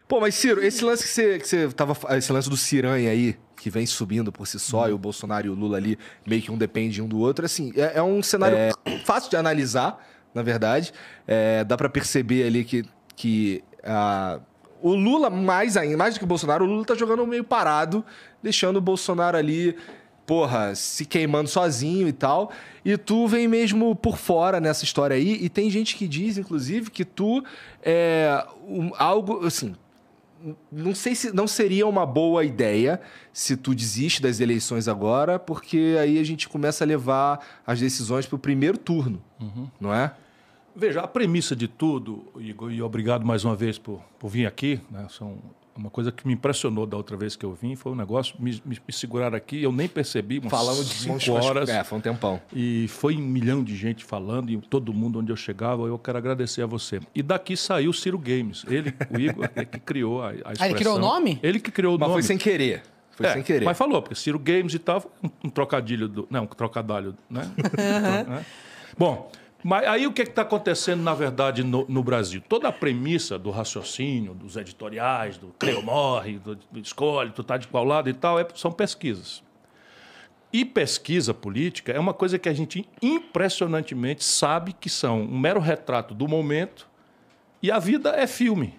Pô, mas Ciro, esse lance esse lance do Ciranha aí, que vem subindo por si só, e o Bolsonaro e o Lula ali, meio que um depende um do outro, assim, é um cenário fácil de analisar, na verdade. Dá pra perceber ali que o Lula, mais do que o Bolsonaro, o Lula tá jogando meio parado, deixando o Bolsonaro ali, porra, se queimando sozinho e tal. E tu vem mesmo por fora nessa história aí, e tem gente que diz, inclusive, que tu algo, assim... Não sei se não seria uma boa ideia se tu desiste das eleições agora, porque aí a gente começa a levar as decisões para o primeiro turno, não é? Veja, a premissa de tudo, Igor, e obrigado mais uma vez por vir aqui, né? Uma coisa que me impressionou da outra vez que eu vim foi um negócio, me seguraram aqui, eu nem percebi, falamos de 5 horas. Foi um tempão. E foi 1 milhão de gente falando, e todo mundo onde eu chegava, eu quero agradecer a você. E daqui saiu o Ciro Games, o Igor, que criou a expressão. Ele criou o nome? Ele que criou o nome. Mas foi sem querer. Sem querer. Mas falou, porque Ciro Games e tal, um trocadilho, um trocadalho, né? Bom... Mas aí o que está acontecendo, na verdade, no Brasil? Toda a premissa do raciocínio, dos editoriais, do crê ou morre, do escolhe, tu tá de qual lado e tal, são pesquisas. E pesquisa política é uma coisa que a gente impressionantemente sabe que são um mero retrato do momento, e a vida é filme,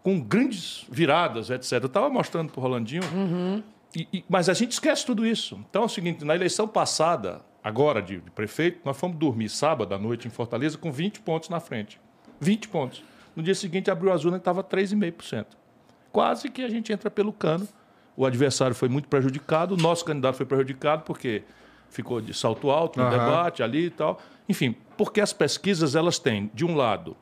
com grandes viradas, etc. Eu estava mostrando para o Rolandinho, mas a gente esquece tudo isso. Então é o seguinte, na eleição passada... Agora, de prefeito, nós fomos dormir sábado à noite em Fortaleza com 20 pontos na frente. 20 pontos. No dia seguinte, abriu as urnas e estava 3,5%. Quase que a gente entra pelo cano. O adversário foi muito prejudicado, o nosso candidato foi prejudicado porque ficou de salto alto no debate ali e tal. Enfim, porque as pesquisas elas têm, de um lado,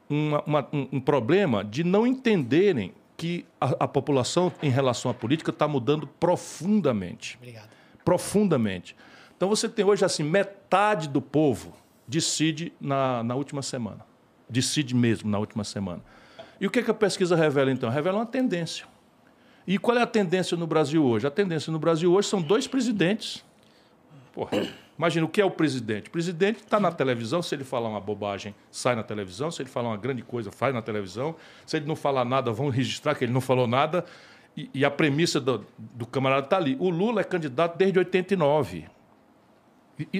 um problema de não entenderem que a população, em relação à política, está mudando profundamente. Obrigado. Profundamente. Então, você tem hoje, assim, metade do povo decide na última semana. Decide mesmo na última semana. E o que a pesquisa revela, então? Revela uma tendência. E qual é a tendência no Brasil hoje? A tendência no Brasil hoje são 2 presidentes. Porra, imagina, o que é o presidente? O presidente está na televisão, se ele falar uma bobagem, sai na televisão. Se ele falar uma grande coisa, faz na televisão. Se ele não falar nada, vão registrar que ele não falou nada. E a premissa do camarada está ali. O Lula é candidato desde 89.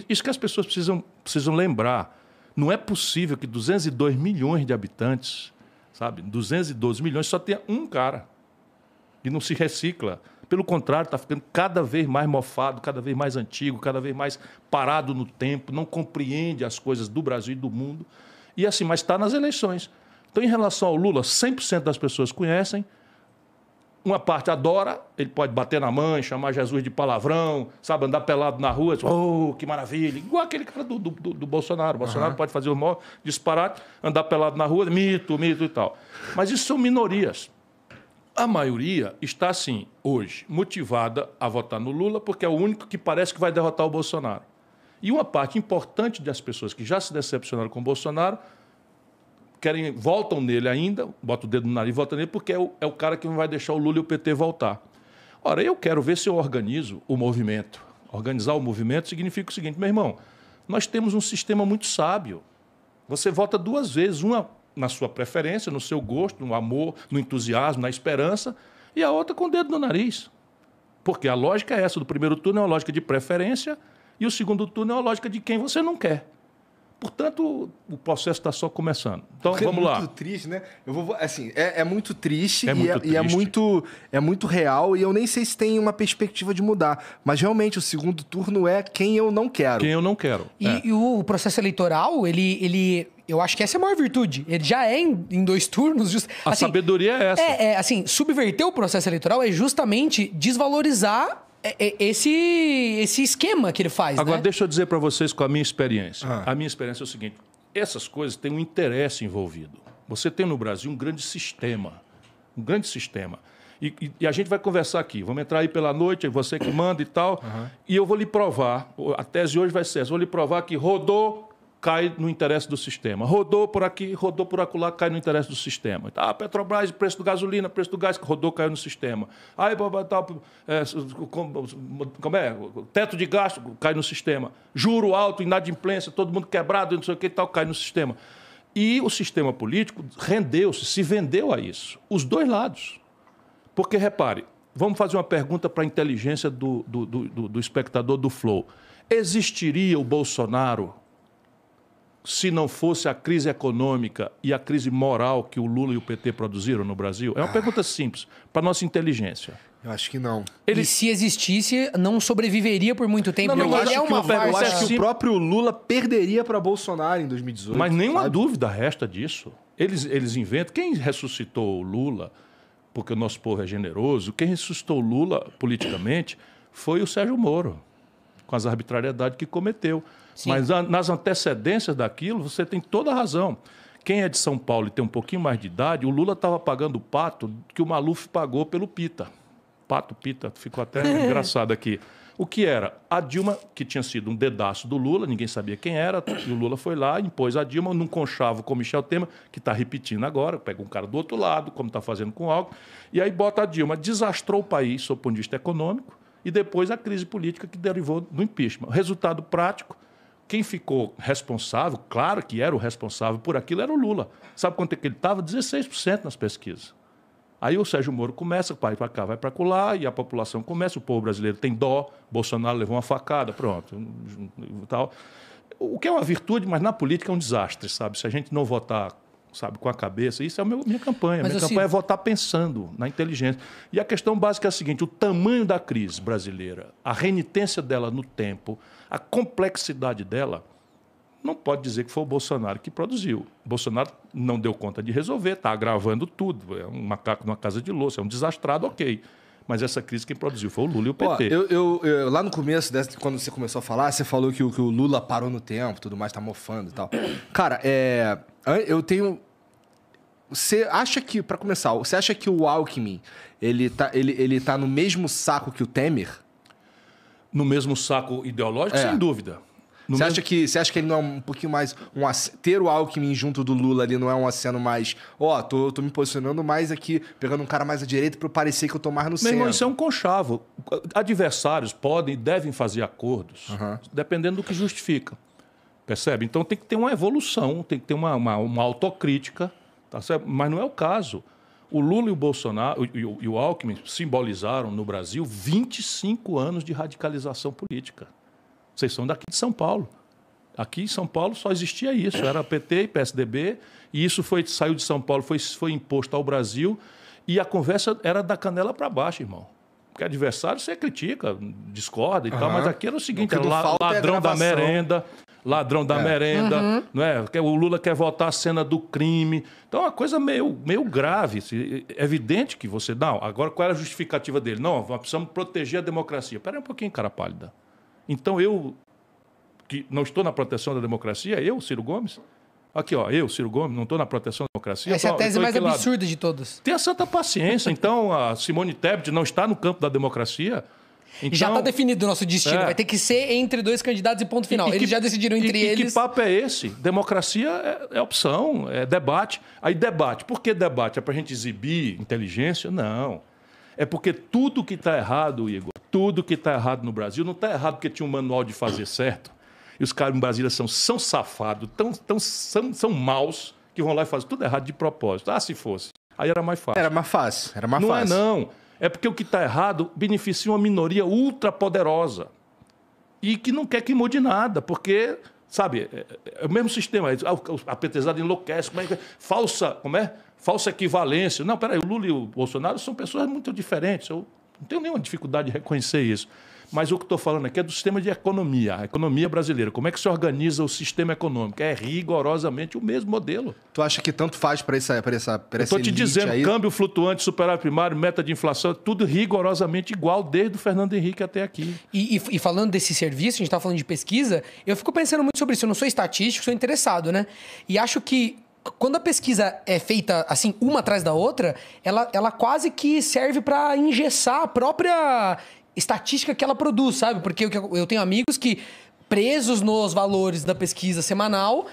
Isso que as pessoas precisam lembrar. Não é possível que 202 milhões de habitantes, sabe, 212 milhões, só tenha um cara. E não se recicla. Pelo contrário, está ficando cada vez mais mofado, cada vez mais antigo, cada vez mais parado no tempo, não compreende as coisas do Brasil e do mundo. E assim, mas está nas eleições. Então, em relação ao Lula, 100% das pessoas conhecem. Uma parte adora, ele pode bater na mãe, chamar Jesus de palavrão, sabe, andar pelado na rua, oh, que maravilha. Igual aquele cara do Bolsonaro. O Bolsonaro pode fazer o maior disparate, andar pelado na rua, mito e tal. Mas isso são minorias. A maioria está, assim, hoje, motivada a votar no Lula, porque é o único que parece que vai derrotar o Bolsonaro. E uma parte importante das pessoas que já se decepcionaram com o Bolsonaro voltam nele ainda, bota o dedo no nariz e volta nele, porque é o cara que não vai deixar o Lula e o PT voltar. Ora, eu quero ver se eu organizo o movimento. Organizar o movimento significa o seguinte, meu irmão, nós temos um sistema muito sábio. Você vota 2 vezes, uma na sua preferência, no seu gosto, no amor, no entusiasmo, na esperança, e a outra com o dedo no nariz. Porque a lógica é essa, do primeiro turno é uma lógica de preferência e o segundo turno é uma lógica de quem você não quer. Portanto, o processo está só começando. Então, vamos lá. É muito triste, né? Assim, é muito triste, e é muito real, e eu nem sei se tem uma perspectiva de mudar. Mas, realmente, o segundo turno é quem eu não quero. Quem eu não quero. E o processo eleitoral, eu acho que essa é a maior virtude. Ele já é em 2 turnos. A sabedoria é essa. Assim, subverter o processo eleitoral é justamente desvalorizar esse esquema que ele faz. Agora, deixa eu dizer para vocês com a minha experiência. A minha experiência é o seguinte, essas coisas têm um interesse envolvido. Você tem no Brasil um grande sistema. E a gente vai conversar aqui. Vamos entrar aí pela noite, você que manda e tal. E eu vou lhe provar, a tese de hoje vai ser essa, vou lhe provar que rodou, cai no interesse do sistema. Rodou por aqui, rodou por acolá, cai no interesse do sistema. Petrobras, preço do gasolina, preço do gás, rodou, caiu no sistema. Como é? Teto de gasto, cai no sistema. Juro alto, inadimplência, todo mundo quebrado, não sei o que e tal, cai no sistema. E o sistema político rendeu-se, se vendeu a isso. Os dois lados. Porque, repare, vamos fazer uma pergunta para a inteligência do espectador do Flow. Existiria o Bolsonaro se não fosse a crise econômica e a crise moral que o Lula e o PT produziram no Brasil? É uma pergunta simples, para a nossa inteligência. Eu acho que não. E se existisse, não sobreviveria por muito tempo. Eu acho que o próprio Lula perderia para Bolsonaro em 2018. Mas nenhuma dúvida resta disso. Eles inventam. Quem ressuscitou o Lula, porque o nosso povo é generoso, quem ressuscitou o Lula politicamente foi o Sérgio Moro, com as arbitrariedades que cometeu. Sim. Mas nas antecedências daquilo, você tem toda a razão. Quem é de São Paulo e tem um pouquinho mais de idade, o Lula estava pagando o pato que o Maluf pagou pelo Pita. Pita, ficou até engraçado aqui. O que era? A Dilma, que tinha sido um dedaço do Lula, ninguém sabia quem era, e o Lula foi lá, impôs a Dilma num conchavo com o Michel Temer, que está repetindo agora, pega um cara do outro lado, como está fazendo com o Alckmin, e aí bota a Dilma. Desastrou o país, sob o ponto de vista econômico, e depois a crise política que derivou do impeachment. Resultado prático, quem ficou responsável, claro que era o responsável por aquilo, era o Lula. Sabe quanto é que ele estava? 16% nas pesquisas. Aí o Sérgio Moro começa, vai para cá, vai para lá, e a população começa, o povo brasileiro tem dó, Bolsonaro levou uma facada, pronto. Tal. O que é uma virtude, mas na política é um desastre, sabe? Se a gente não votar, sabe, com a cabeça, isso é a minha campanha. Minha campanha é votar pensando na inteligência. E a questão básica é a seguinte, o tamanho da crise brasileira, a renitência dela no tempo, a complexidade dela, não pode dizer que foi o Bolsonaro que produziu. O Bolsonaro não deu conta de resolver, está agravando tudo. É um macaco numa casa de louça, é um desastrado, ok. Mas essa crise quem produziu foi o Lula e o PT. Lá no começo, quando você começou a falar, você falou que o Lula parou no tempo, tudo mais, tá mofando e tal. Cara, eu tenho... Você acha que, para começar, você acha que o Alckmin, ele tá no mesmo saco que o Temer? No mesmo saco ideológico, sem dúvida. Você acha que ele não é um pouquinho mais... ter o Alckmin junto do Lula ali não é um aceno mais... tô me posicionando mais aqui, pegando um cara mais à direita para parecer que eu tô mais no centro. Irmão, isso é um conchavo. Adversários podem e devem fazer acordos, dependendo do que justifica. Percebe? Então tem que ter uma evolução, tem que ter uma autocrítica, tá certo? Mas não é o caso. O Lula e o Bolsonaro e o Alckmin simbolizaram no Brasil 25 anos de radicalização política. Vocês são daqui de São Paulo. Aqui em São Paulo só existia isso. Era PT e PSDB, e isso saiu de São Paulo, foi imposto ao Brasil, e a conversa era da canela para baixo, irmão. Porque adversário você critica, discorda e tal, mas aqui era o seguinte, ladrão da merenda, não é? O Lula quer votar a cena do crime. Então é uma coisa meio grave. É evidente que você... Não, agora qual era a justificativa dele? Não, nós precisamos proteger a democracia. Espera aí um pouquinho, cara pálida. Então eu, que não estou na proteção da democracia, Ciro Gomes, aqui, Ciro Gomes, não estou na proteção da democracia. Essa é a tese mais absurda de todas. Tenha santa paciência. Então, a Simone Tebet não está no campo da democracia. Então, já está definido o nosso destino. Vai ter que ser entre dois candidatos e ponto final. Eles já decidiram entre eles. Que papo é esse? Democracia é opção, é debate. Aí debate. Por que debate? É para a gente exibir inteligência? Não. É porque tudo que está errado, Igor, tudo que está errado no Brasil, não está errado porque tinha um manual de fazer certo. E os caras em Brasília são safados, são maus, que vão lá e fazem tudo errado de propósito. Se fosse. Aí era mais fácil. Era mais fácil. Não é, não. É porque o que está errado beneficia uma minoria ultrapoderosa. E que não quer que mude nada, porque, sabe, é o mesmo sistema. A petezada enlouquece. Falsa equivalência. Não, peraí, o Lula e o Bolsonaro são pessoas muito diferentes. Eu não tenho nenhuma dificuldade de reconhecer isso. Mas o que estou falando aqui é do sistema de economia, a economia brasileira. Como é que se organiza o sistema econômico? É rigorosamente o mesmo modelo. Tu acha que tanto faz para essa Estou te dizendo, aí? Câmbio flutuante, superávit primário, meta de inflação, tudo rigorosamente igual desde o Fernando Henrique até aqui. E falando desse serviço, a gente está falando de pesquisa, eu fico pensando muito sobre isso. Eu não sou estatístico, sou interessado, né? E acho que quando a pesquisa é feita assim, uma atrás da outra, ela quase que serve para engessar a própria estatística que ela produz, sabe? Porque eu tenho amigos que, presos nos valores da pesquisa semanal,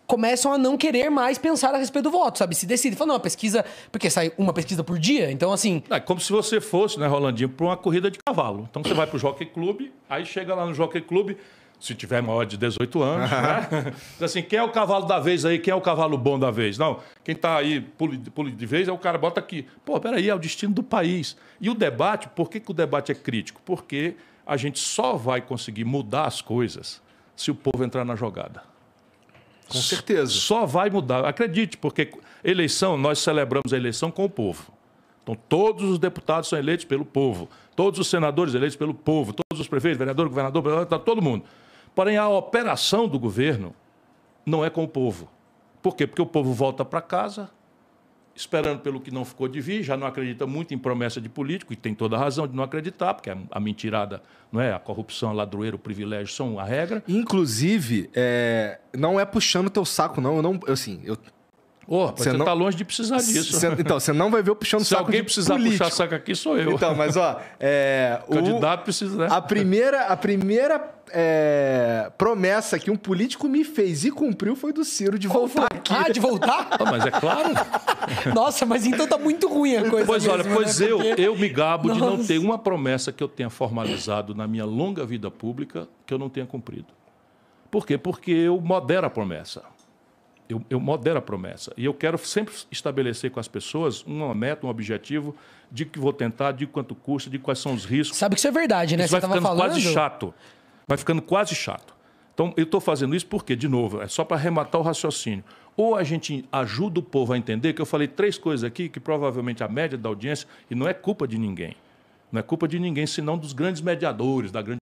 começam a não querer mais pensar a respeito do voto, sabe? Se decide, fala, não, a pesquisa... Porque sai uma pesquisa por dia, então assim... É como se você fosse, né, Rolandinho, para uma corrida de cavalo. Então você vai para o Jockey Club, aí chega lá no Jockey Club, Se tiver maior de 18 anos, né? Assim, quem é o cavalo da vez aí? Quem é o cavalo bom da vez? Não, quem está aí, pule de vez, é o cara, bota aqui. Pô, peraí, é o destino do país. E o debate, por que o debate é crítico? Porque a gente só vai conseguir mudar as coisas se o povo entrar na jogada. Com certeza. Só vai mudar. Acredite, porque eleição, nós celebramos a eleição com o povo. Então, todos os deputados são eleitos pelo povo. Todos os senadores eleitos pelo povo. Todos os prefeitos, vereador, governador, todo mundo. Porém, a operação do governo não é com o povo. Por quê? Porque o povo volta para casa, esperando pelo que não ficou de vir, já não acredita muito em promessa de político, e tem toda a razão de não acreditar, porque a mentirada, não é? A corrupção, a ladroeira, o privilégio são a regra. Inclusive, não é puxando teu saco, não. Você Você está longe de precisar disso. Então, você não vai ver eu puxando Se saco alguém precisar político. puxar saco aqui, sou eu. Então, mas ó... O candidato precisa, né? A primeira promessa que um político me fez e cumpriu foi do Ciro de voltar aqui. Ah, de voltar? Mas é claro. Nossa, mas então tá muito ruim a coisa. Pois mesmo, olha, né? Porque... eu me gabo de não Nossa. ter uma promessa que eu tenha formalizado na minha longa vida pública que eu não tenha cumprido. Por quê? Porque eu modero a promessa. Eu modero a promessa. E eu quero sempre estabelecer com as pessoas uma meta, um objetivo, de que vou tentar, de quanto custa, de quais são os riscos. Sabe que isso é verdade, né? Isso vai Você tava ficando falando... quase chato. Vai ficando quase chato. Então, eu estou fazendo isso porque, de novo, é só para arrematar o raciocínio. Ou a gente ajuda o povo a entender, que eu falei 3 coisas aqui, que provavelmente a média da audiência, e não é culpa de ninguém. Não é culpa de ninguém, senão dos grandes mediadores, da grande